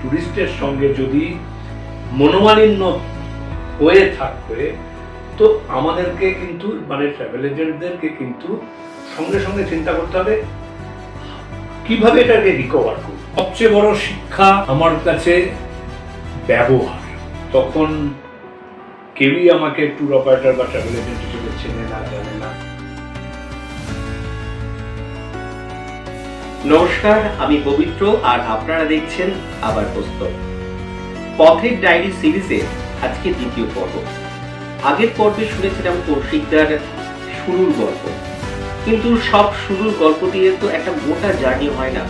টুরিস্টের সঙ্গে যদি মনোমালিন্য হয়ে থাকবে, তো আমাদেরকে কিন্তু মানে ট্রাভেল এজেন্টদেরকে কিন্তু সঙ্গে সঙ্গে চিন্তা করতে হবে কিভাবে এটাকে রিকভার করব। সবচেয়ে বড় শিক্ষা আমার কাছে ব্যবহার। তখন কেউই আমাকে ট্যুর অপারেটর বা ট্রাভেল এজেন্ট হিসেবে চেনে না, জানে না। নমস্কার, আমি পবিত্র আর আপনারা দেখছেন আবার পুস্তক। পথের ডায়েরি সিরিজের আজকে দ্বিতীয় পর্ব। আগের পর্বে শুনেছিলাম কৌশিকদার শুরুর গল্প, কিন্তু সব শুরুর গল্প দিয়ে তো একটা গোটা জার্নি হয় না,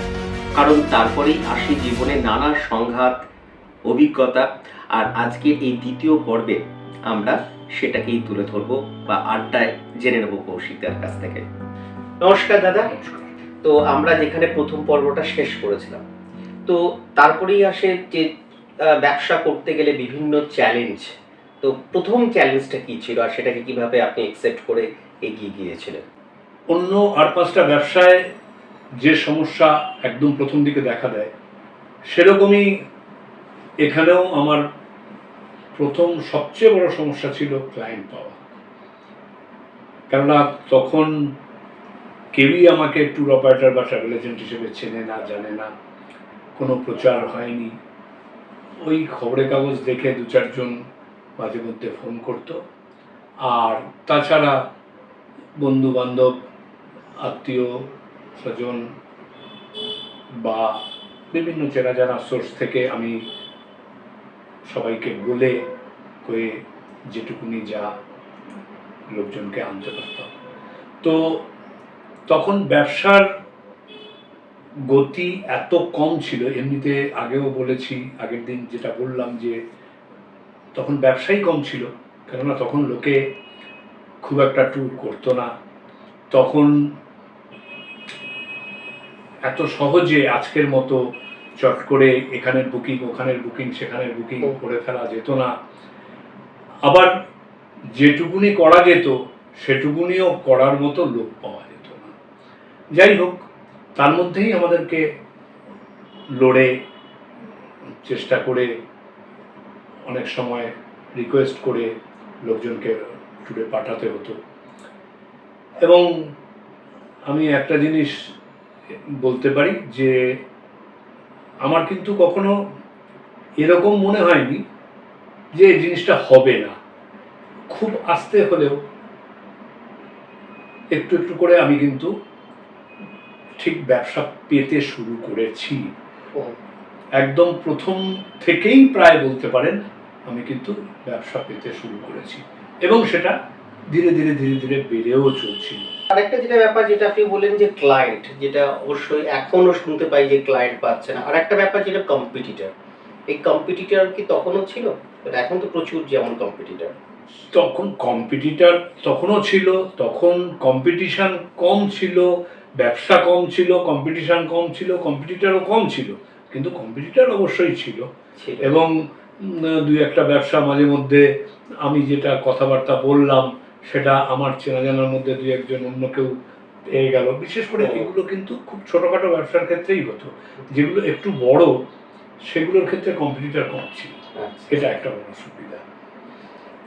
কারণ তারপরেই আসে জীবনে নানা সংঘাত, অভিজ্ঞতা। আর আজকের এই দ্বিতীয় পর্বে আমরা সেটাকেই তুলে ধরবো বা আড্ডায় জেনে নেব কৌশিকদার কাছ থেকে। নমস্কার দাদা। তো আমরা যেখানে প্রথম পর্বটা শেষ করেছিলাম, তো তারপরেই আসে যে ব্যবসা করতে গেলে বিভিন্ন চ্যালেঞ্জ। তো প্রথম চ্যালেঞ্জটা কি ছিল আর সেটাকে কিভাবে আপনি অ্যাকসেপ্ট করে এগিয়ে গিয়েছিলেন? অন্য আর পাঁচটা ব্যবসায় যে সমস্যা একদম প্রথম দিকে দেখা দেয়, সেরকমই এখানেও আমার প্রথম সবচেয়ে বড় সমস্যা ছিল ক্লায়েন্ট পাওয়া। কেননা তখন কেউই আমাকে ট্যুর অপারেটর বা ট্রাভেল এজেন্ট হিসেবে চেনে না, জানে না, কোনো প্রচার হয়নি। ওই খবরের কাগজ দেখে দু চারজন মাঝে মধ্যে ফোন করতো, আর তাছাড়া বন্ধু বান্ধব, আত্মীয় স্বজন বা বিভিন্ন চেনা জানা সোর্স থেকে আমি সবাইকে বলে কয়ে যেটুকুনি যা লোকজনকে আনতে পারতাম। তো তখন ব্যবসার গতি এত কম ছিল, এমনিতে আগেও বলেছি, আগের দিন যেটা বললাম যে তখন ব্যবসাই কম ছিল, কেননা তখন লোকে খুব একটা ট্যুর করতো না। তখন এত সহজে আজকের মতো চট করে এখানের বুকিং, ওখানের বুকিং, সেখানের বুকিং করে ফেলা যেত না। আবার যেটুকুনি করা যেত সেটুকুনিও করার মতো লোক পাওয়া যেত না। যাই হোক, তার মধ্যেই আমাদেরকে লড়ে চেষ্টা করে অনেক সময় রিকোয়েস্ট করে লোকজনকে ট্যুরে পাঠাতে হতো। এবং আমি একটা জিনিস বলতে পারি যে আমার কিন্তু কখনো এরকম মনে হয়নি যে এই জিনিসটা হবে না। খুব আস্তে হলেও একটু একটু করে আমি কিন্তু ঠিক ব্যবসা পেতে শুরু করেছি। একদম প্রথম থেকেই প্রায় বলতে পারেন আমি কিন্তু ব্যবসা পেতে শুরু করেছি, এবং সেটা ধীরে ধীরে ধীরে ধীরে বেড়েও চলছিল। আরেকটা যেটা ব্যাপার, যেটা আপনি বললেন যে ক্লায়েন্ট, যেটা অবশ্যই এখনো শুনতে পাই যে ক্লায়েন্ট পাচ্ছে না। আর একটা ব্যাপার যেটা কম্পিটিটর, এই কম্পিটিটর কি তখনও ছিল? এখন তো প্রচুর যেমন কম্পিটিটর। তখন কম্পিটিটর তখনও ছিল, তখন কম্পিটিশন কম ছিল, ব্যবসা কম ছিল, কম্পিটিশন কম ছিল, কম্পিটিটরও কম ছিল, কিন্তু কম্পিটিটর অবশ্যই ছিল। এবং দুই একটা ব্যবসা মাঝে মধ্যে আমি যেটা কথাবার্তা বললাম সেটা আমার চেনা জানার মধ্যে দুই একজন অন্য কেউ পেয়ে গেল। বিশেষ করে এগুলো কিন্তু খুব ছোটোখাটো ব্যবসার ক্ষেত্রেই হতো। যেগুলো একটু বড় সেগুলোর ক্ষেত্রে কম্পিটিটর কম ছিল, এটা একটা বড় সুবিধা।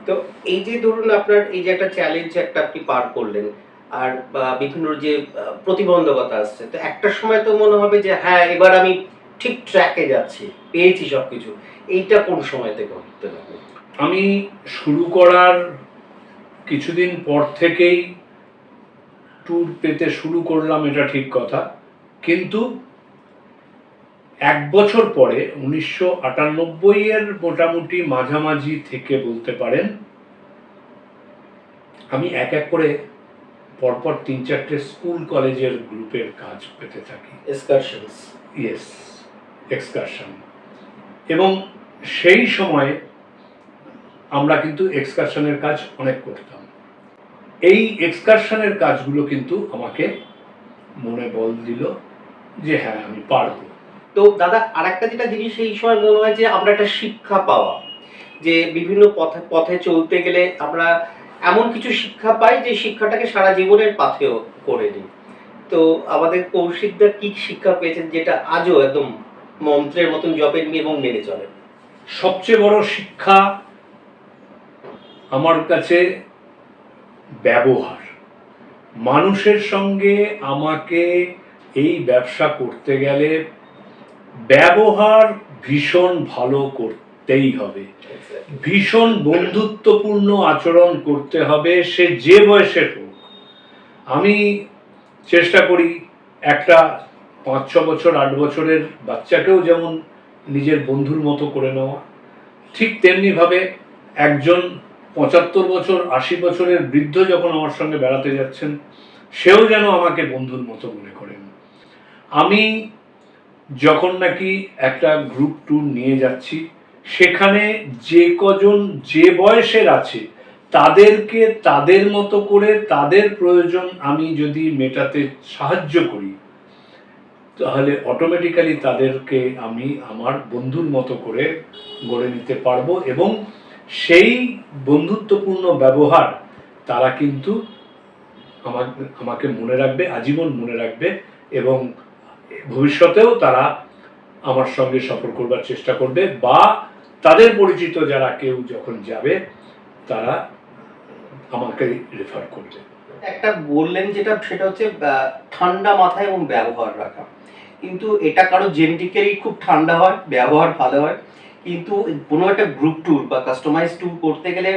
তো এই যে ধরুন আপনার এই যে একটা চ্যালেঞ্জ একটা আপনি পার করলেন, আর বিভিন্ন যে প্রতিবন্ধকতা আসছে, তো একটা সময় তো মনে হবে যে হ্যাঁ এবার আমি ঠিক ট্র্যাকে যাচ্ছি, পেয়েছি সবকিছু। এইটা কোন সময় থেকে হতে লাগলো? আমি শুরু করার কিছুদিন পর থেকেই ট্যুর পেতে শুরু করলাম, এটা ঠিক কথা, কিন্তু এক বছর পরে 1998 মোটামুটি মাঝামাঝি থেকে বলতে পারেন আমি এক এক করে পরপর 3-4টে স্কুল কলেজের গ্রুপের কাজ পেতে থাকি। এক্সকারশনস। Yes, excursion. এবং সেই সময় আমরা কিন্তু এক্সকারশনের কাজ অনেক করতাম। এই এক্সকারশনের কাজগুলো কিন্তু আমাকে মনে বল দিল যে হ্যাঁ আমি পারবো। তো দাদা আরেকটা যেটা জিনিস এই সময় মনে হয় যে আমরা একটা শিক্ষা পাওয়া, যে বিভিন্ন পথে পথে চলতে গেলে আমরা এমন কিছু শিক্ষা পাই যে শিক্ষাটাকে সারা জীবনের পাথেয় করে দিই। তো আমাদের কৌশিকদা কি শিক্ষা পেয়েছেন যেটা আজও একদম মন্ত্রের মতন জপেন এবং মেনে চলেন। সবচেয়ে বড় শিক্ষা আমার কাছে ব্যবহার। মানুষের সঙ্গে আমাকে এই ব্যবসা করতে গেলে ব্যবহার ভীষণ ভালো করতেই হবে, ভীষণ বন্ধুত্বপূর্ণ আচরণ করতে হবে, সে যে বয়সের হোক। আমি চেষ্টা করি একটা 5-6 বছর 8 বছরের বাচ্চাকেও যেমন নিজের বন্ধুর মতো করে নেওয়া, ঠিক তেমনিভাবে একজন 75 বছর 80 বছরের বৃদ্ধ যখন আমার সঙ্গে বেড়াতে যাচ্ছেন, সেও যেন আমাকে বন্ধুর মতো মনে করেন। আমি যখন নাকি একটা গ্রুপ ট্যুর নিয়ে যাচ্ছি, সেখানে যে কজন যে বয়সের আছে তাদেরকে তাদের মতো করে তাদের প্রয়োজন আমি যদি মেটাতে সাহায্য করি, তাহলে অটোমেটিক্যালি তাদেরকে আমি আমার বন্ধুর মতো করে গড়ে নিতে পারবো, এবং সেই বন্ধুত্বপূর্ণ ব্যবহার তারা কিন্তু আমাকে মনে রাখবে, আজীবন মনে রাখবে, এবং ভবিষ্যতেও তারা আমার সঙ্গে সফর করবার চেষ্টা করবে, বা তাদের পরিচিত যারা কেউ যখন যাবে তারা আমাকে রেফার করবে। একটা বললেন যেটা, সেটা হচ্ছে ঠান্ডা মাথা এবং ব্যবহার রাখা। কিন্তু এটা কারো জেনেটিক্যালি খুব ঠান্ডা হয়, ব্যবহার ভালো হয়, কিন্তু কোনো একটা গ্রুপ ট্যুর বা কাস্টমাইজ ট্যুর করতে গেলে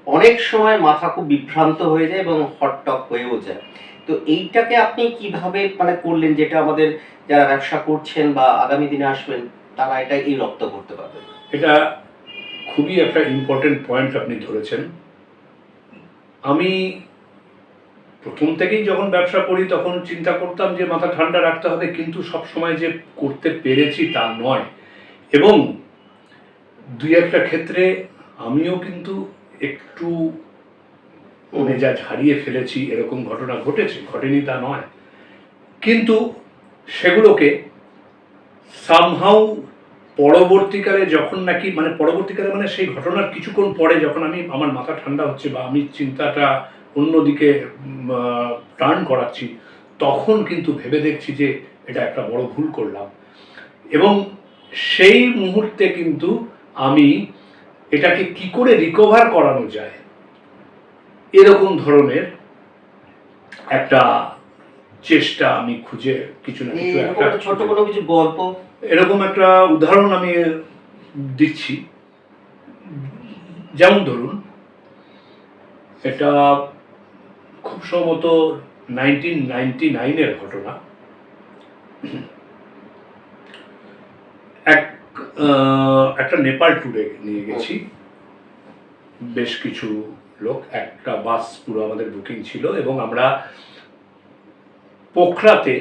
অনেক সময় মাথা খুব বিভ্রান্ত হয়ে যায় এবং হটটক হয়েও যায়। তো এইটাকে আপনি কিভাবে মানে করলেন, যেটা আমাদের যারা ব্যবসা করছেন বা আগামী দিনে আসবেন তারা এটা এই রপ্ত করতে পারবে? এটা খুবই একটা ইম্পর্টেন্ট পয়েন্ট আপনি ধরেছেন। আমি প্রথম থেকেই যখন ব্যবসা করি তখন চিন্তা করতাম যে মাথা ঠান্ডা রাখতে হবে, কিন্তু সব সময় যে করতে পেরেছি তা নয়, এবং দুই একটা ক্ষেত্রে আমিও কিন্তু একটু মেজাজ হারিয়ে ফেলেছি, এরকম ঘটনা ঘটেছে, ঘটেনি তা নয়, কিন্তু সেগুলোকে সামহাউ পরবর্তীকালে যখন নাকি পরবর্তীকালে সেই ঘটনার কিছুক্ষণ পরে যখন আমার মাথা ঠান্ডা হচ্ছে বা আমি চিন্তাটা অন্যদিকে টার্ন করাচ্ছি, তখন কিন্তু ভেবে দেখছি যে এটা একটা বড় ভুল করলাম, এবং সেই মুহূর্তে কিন্তু আমি এটাকে কি করে রিকভার করানো যায় এরকম ধরনের একটা চেষ্টা আমি খুঁজে কিছু না কিছু একটা ছোট কোনো কিছু গল্প, এরকম একটা উদাহরণ আমি দিচ্ছি। যেমন ধরুন, এটা খুব সম্ভবত 1999-এর ঘটনা। একটা নেপাল ট্যুরে নিয়ে গেছি বেশ কিছু লোক, একটা বাস পুরো আমাদের বুকিং ছিল, এবং আমরা পোখরাতে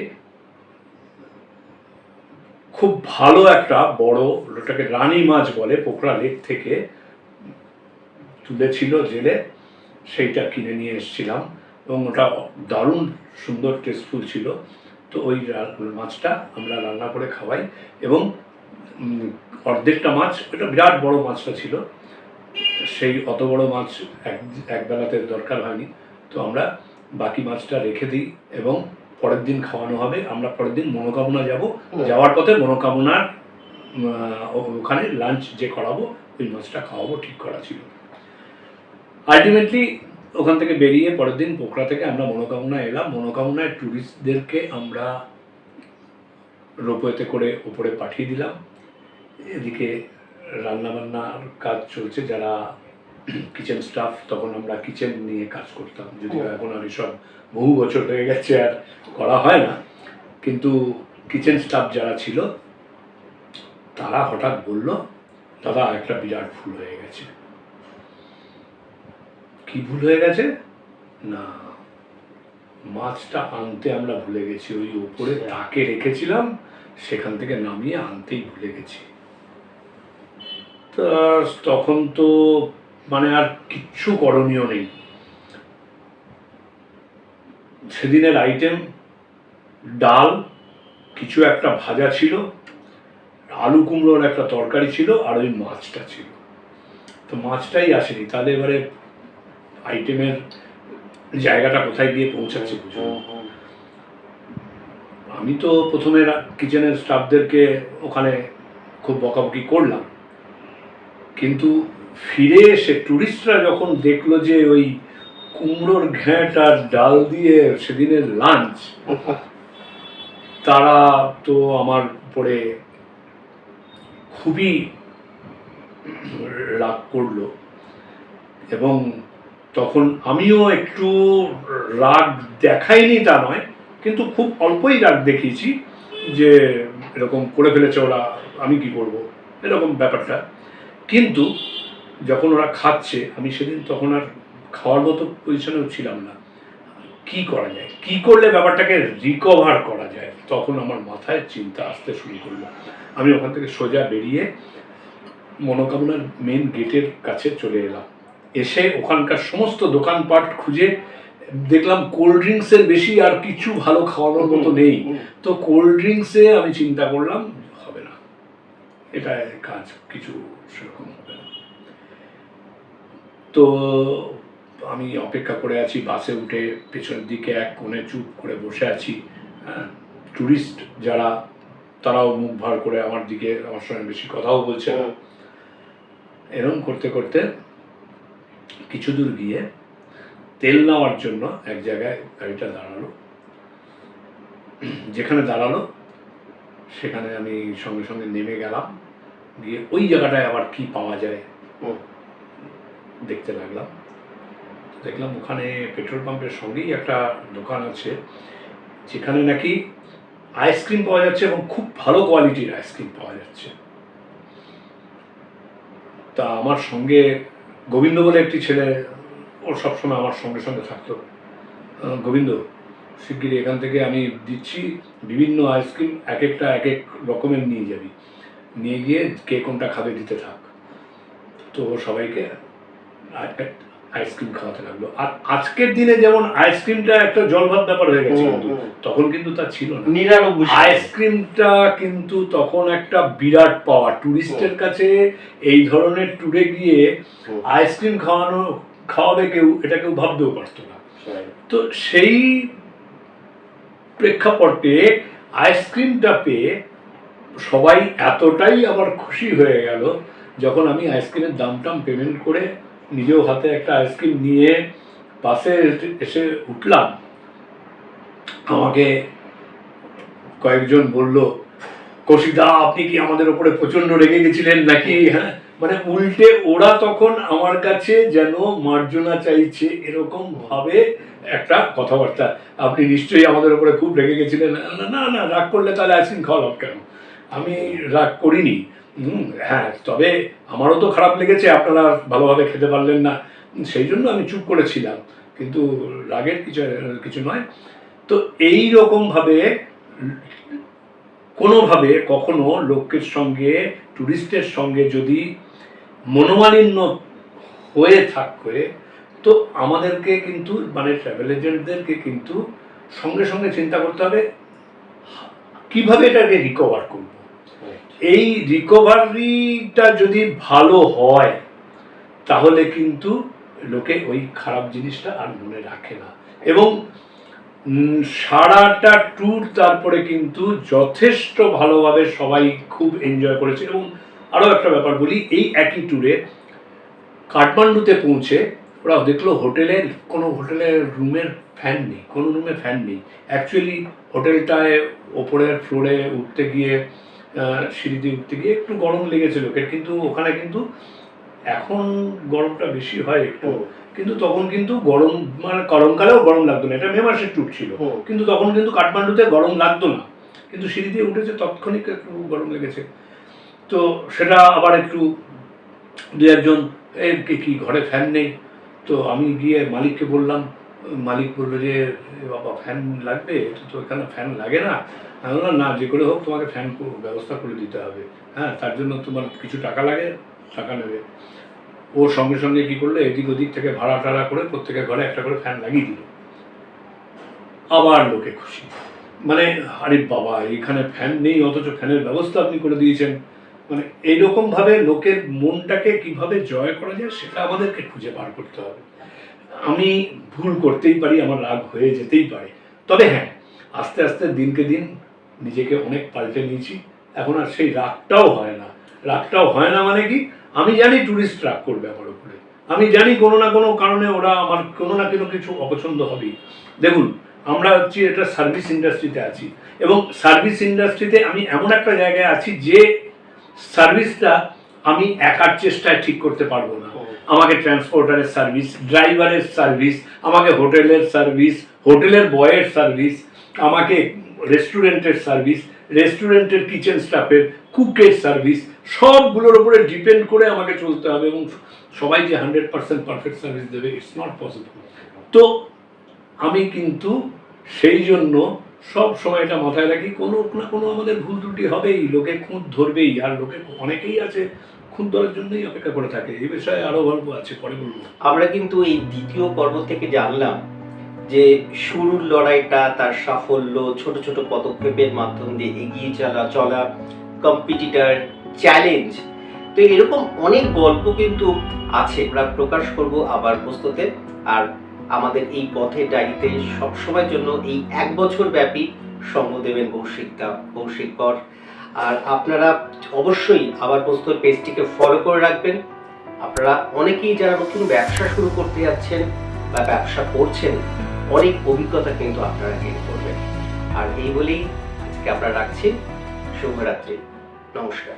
খুব ভালো একটা বড়, ওটাকে রানী মাছ বলে, পোখরা লেক থেকে তুলেছিল জেলে, সেইটা কিনে নিয়ে এসেছিলাম, এবং ওটা দারুণ সুন্দর টেস্টফুল ছিল। তো ওই মাছটা আমরা রান্না করে খাওয়াই, এবং অর্ধেকটা মাছ, এটা বিরাট বড় মাছটা ছিল, সেই অত বড় মাছ এক বেলাতে দরকার হয়নি, তো আমরা বাকি মাছটা রেখে দিই এবং পরের দিন খাওয়ানো হবে। আমরা পরের দিন মনোকামনা যাব, যাওয়ার পথে মনোকামনার ওখানে লাঞ্চ যে করাবো ওই মাছটা খাওয়াবো ঠিক করা ছিল। আলটিমেটলি ওখান থেকে বেরিয়ে পরের দিন পোখরা থেকে আমরা মনোকামনা এলাম। মনোকামনায় ট্যুরিস্টদেরকে আমরা রোপওয়েতে করে উপরে পাঠিয়ে দিলাম। এদিকে রান্নাবান্নার কাজ চলছে, যারা কিচেন স্টাফ, তখন আমরা কিচেন নিয়ে কাজ করতাম, যদিও এখন আর এসব বহু বছর হয়ে গেছে আর করা হয় না, কিন্তু কিচেন স্টাফ যারা ছিল তারা হঠাৎ বলল, দাদা একটা বিরাট ভুল হয়ে গেছে। কি ভুল হয়ে গেছে? না, মাছটা আনতে আমরা ভুলে গেছি, ওই উপরে তাকে রেখেছিলাম, সেখান থেকে নামিয়ে আনতেই ভুলে গেছি। তখন তো আর কিচ্ছু করণীয় নেই। সেদিনের আইটেম ডাল, কিছু একটা ভাজা ছিল, আলু কুমড়োর একটা তরকারি ছিল, আর ওই মাছটা ছিল। তো মাছটাই আসেনি, তাহলে এবারে আইটেমের জায়গাটা কোথায় গিয়ে পৌঁছাচ্ছে বুঝুন। আমি তো প্রথমে কিচেনের স্টাফদেরকে ওখানে খুব বকাবকি করলাম, কিন্তু ফিরে এসে টুরিস্টরা যখন দেখলো যে ওই কুমড়োর ঘ্যাঁট আর ডাল দিয়ে সেদিনের লাঞ্চ, তারা তো আমার উপরে খুবই রাগ করলো। এবং তখন আমিও একটু রাগ দেখাইনি তা নয়, কিন্তু খুব অল্পই রাগ দেখিয়েছি যে এরকম করে ফেলেছে ওরা, আমি কি করব, এরকম ব্যাপারটা। কিন্তু যখন ওরা খাচ্ছে, আমি সেদিন তখন আর খাওয়ার মতো পজিশনেও ছিলাম না। কি করা যায়, কি করলে ব্যাপারটাকে রিকভার করা যায়, তখন আমার মাথায় চিন্তা আসতে শুরু করলো। আমি ওখান থেকে সোজা বেরিয়ে মনোকামনার মেন গেটের কাছে চলে এলাম। এসে ওখানকার সমস্ত দোকানপাট খুঁজে দেখলাম কোল্ড ড্রিঙ্কসের বেশি আর কিছু ভালো খাওয়ানোর মতো নেই। তো কোল্ড ড্রিঙ্কসে আমি চিন্তা করলাম হবে না, এটা কাজ কিছু সেরকম হবে না। তো আমি অপেক্ষা করে আছি, বাসে উঠে পেছনের দিকে এক কোণে চুপ করে বসে আছি। টুরিস্ট যারা, তারাও মুখ ভার করে আমার দিকে, আমার সঙ্গে বেশি কথাও বলছে না। এরকম করতে করতে কিছু দূর গিয়ে তেল নেওয়ার জন্য এক জায়গায় গাড়িটা দাঁড়ালো। যেখানে দাঁড়ালো সেখানে আমি সঙ্গে সঙ্গে নেমে গেলাম, গিয়ে ওই জায়গাটায় আবার কি পাওয়া যায় দেখতে লাগলাম। দেখলাম ওখানে পেট্রোল পাম্পের সঙ্গেই একটা দোকান আছে, যেখানে নাকি আইসক্রিম পাওয়া যাচ্ছে এবং খুব ভালো কোয়ালিটির আইসক্রিম পাওয়া যাচ্ছে। তা আমার সঙ্গে গোবিন্দ বলে একটি ছেলে, ও সবসময় আমার সঙ্গে সঙ্গে থাকতো। গোবিন্দ, শিগগিরই এখান থেকে আমি দিচ্ছি বিভিন্ন আইসক্রিম, এক একটা এক এক রকমের নিয়ে যাবি, নিয়ে গিয়ে কে কোনটা খাবে দিতে থাক। তো সবাইকে আইসক্রিম খাওয়াতে লাগলো। আর আজকের দিনে যেমন আইসক্রিমটা একটা জলভাত ব্যাপার হয়ে গেছে, কিন্তু তখন কিন্তু তা ছিল না। আইসক্রিমটা কিন্তু তখন একটা বিরাট পাওয়া। টুরিস্টের কাছে এই ধরনের ট্যুরে গিয়ে আইসক্রিম খাওয়াবে কেউ, এটা কেউ ভাবতেও পারতো না। তো সেই প্রেক্ষাপটে আইসক্রিমটা পেয়ে সবাই এতটাই আবার খুশি হয়ে গেল, যখন আমি আইসক্রিমের দাম পেমেন্ট করে নিজেও হাতে একটা আইসক্রিম নিয়ে বাসে এসে উঠলাম, আমাকে কয়েকজন বলল, কৌশিকদা আপনি কি আমাদের উপরে প্রচন্ড রেগে গেছিলেন নাকি? হ্যাঁ, মানে উল্টে ওরা তখন আমার কাছে যেন মার্জনা চাইছে এরকম ভাবে একটা কথাবার্তা। আপনি নিশ্চয়ই আমাদের উপরে খুব রেগে গেছিলেন। না না, রাগ করলে তাহলে আইসক্রিম খাওয়ালাম কেন? আমি রাগ করিনি। হ্যাঁ, তবে আমারও তো খারাপ লেগেছে, আপনারা ভালোভাবে খেতে পারলেন না, সেই জন্য আমি চুপ করেছিলাম, কিন্তু রাগের কিছু নয়। তো এই রকমভাবে কোনোভাবে কখনো লোকের সঙ্গে, টুরিস্টের সঙ্গে যদি মনোমালিন্য হয়ে থাকে, তো আমাদেরকে কিন্তু মানে ট্রাভেল এজেন্টদেরকে কিন্তু সঙ্গে সঙ্গে চিন্তা করতে হবে কিভাবে এটাকে রিকভার করব। এই রিকভারিটা যদি ভালো হয় তাহলে কিন্তু লোকে ওই খারাপ জিনিসটা আর মনে রাখে না, এবং সারাটা ট্যুর তারপরে কিন্তু যথেষ্ট ভালোভাবে সবাই খুব এনজয় করেছে। এবং আরও একটা ব্যাপার বলি, এই একই ট্যুরে কাঠমান্ডুতে পৌঁছে ওরা দেখলো কোনো হোটেলের রুমের ফ্যান নেই, কোনো রুমে ফ্যান নেই। অ্যাকচুয়ালি হোটেলটায় ওপরের ফ্লোরে উঠতে গিয়ে, সিঁড়িতে উঠতে গিয়ে একটু গরম লেগেছে লোকের, কিন্তু ওখানে কিন্তু এখন গরমটা বেশি হয় একটু, কিন্তু তখন কিন্তু গরম, মানে গরমকালেও গরম লাগতো না। এটা মে মাসের ট্যুর ছিল, কিন্তু তখন কিন্তু কাঠমান্ডুতে গরম লাগতো না, কিন্তু সিঁড়ি দিয়ে উঠেছে তৎক্ষণিক একটু গরম লেগেছে। তো সেটা আবার একটু দু একজন কি ঘরে ফ্যান নেই, তো আমি গিয়ে মালিককে বললাম, মালিক বললো যে বাবা ফ্যান লাগবে, তো এখানে ফ্যান লাগে না। আমি বললাম না, যে করে হোক তোমাকে ফ্যান ব্যবস্থা করে দিতে হবে, হ্যাঁ, তার জন্য তোমার কিছু টাকা লাগে, টাকা নেবে। ও সঙ্গে সঙ্গে কি করলো, এদিক ওদিক থেকে ভাড়া টাড়া করে প্রত্যেকের ঘরে একটা করে ফ্যান লাগিয়ে দিল। আবার লোকে খুশি, মানে আরে বাবা এখানে ফ্যান নেই অথচ ফ্যানের ব্যবস্থা আপনি করে দিয়েছেন। মানে এইরকমভাবে লোকের মনটাকে কিভাবে জয় করা যায় সেটা আমাদেরকে খুঁজে বার করতে হবে। আমি ভুল করতেই পারি, আমার রাগ হয়ে যেতেই পারে, তবে হ্যাঁ, আস্তে আস্তে দিনকে দিন নিজেকে অনেক পাল্টে নিয়েছি। এখন আর সেই রাগটাও হয় না মানে কি, আমি জানি ট্যুরিস্ট রাগ করবে আমার উপরে, আমি জানি কোনো না কোনো কারণে ওরা আমার কোনো না কোনো কিছু অপছন্দ হবেই। দেখুন, আমরা হচ্ছে এটা সার্ভিস ইন্ডাস্ট্রিতে আছি, এবং সার্ভিস ইন্ডাস্ট্রিতে আমি এমন একটা জায়গায় আছি যে সার্ভিসটা আমি একার চেষ্টায় ঠিক করতে পারবো না। আমাকে ট্রান্সপোর্টারের সার্ভিস, ড্রাইভারের সার্ভিস, আমাকে হোটেলের সার্ভিস, হোটেলের বয়ের সার্ভিস, আমাকে রেস্টুরেন্টের সার্ভিস, রেস্টুরেন্টের কিচেন স্টাফের, কুকের সার্ভিস, সবগুলোর উপরে ডিপেন্ড করে আমাকে চলতে হবে, এবং সবাই যে 100% পারফেক্ট সার্ভিস দেবে, ইটস নট পসিবল। তো আমি কিন্তু সেই জন্য সব সময় এটা মাথায় রাখি, কোনো না কোনো আমাদের ভুল ত্রুটি হবেই, লোকে খুঁত ধরবেই, আর লোকে অনেকেই আছে খুঁত ধরার জন্যই অপেক্ষা করে থাকে। এই বিষয়ে আরও গল্প আছে, পরে বলবো। আমরা কিন্তু এই দ্বিতীয় পর্ব থেকে জানলাম যে শুরুর লড়াইটা, তার সাফল্য, ছোট ছোট পদক্ষেপের মাধ্যম দিয়ে এগিয়ে চলা, কম্পিটিটর, চ্যালেঞ্জ। তো এরকম অনেক গল্প কিন্তু আছে, আমরা প্রকাশ করব আবার প্রস্তুতে। আর আমাদের এই পথের ডায়েরিতে সবসময়ের জন্য এই 1 বছর ব্যাপী সঙ্গ দেবেন কৌশিক কর। আর আপনারা অবশ্যই আবার প্রস্তুত পেজটিকে ফলো করে রাখবেন। আপনারা অনেকেই যারা নতুন ব্যবসা শুরু করতে যাচ্ছেন বা ব্যবসা করছেন, অনেক অভিজ্ঞতা কিন্তু আপনারা গেইন করবেন। আর এই বলেই আজকে আমরা রাখছি। শুভরাত্রি, নমস্কার।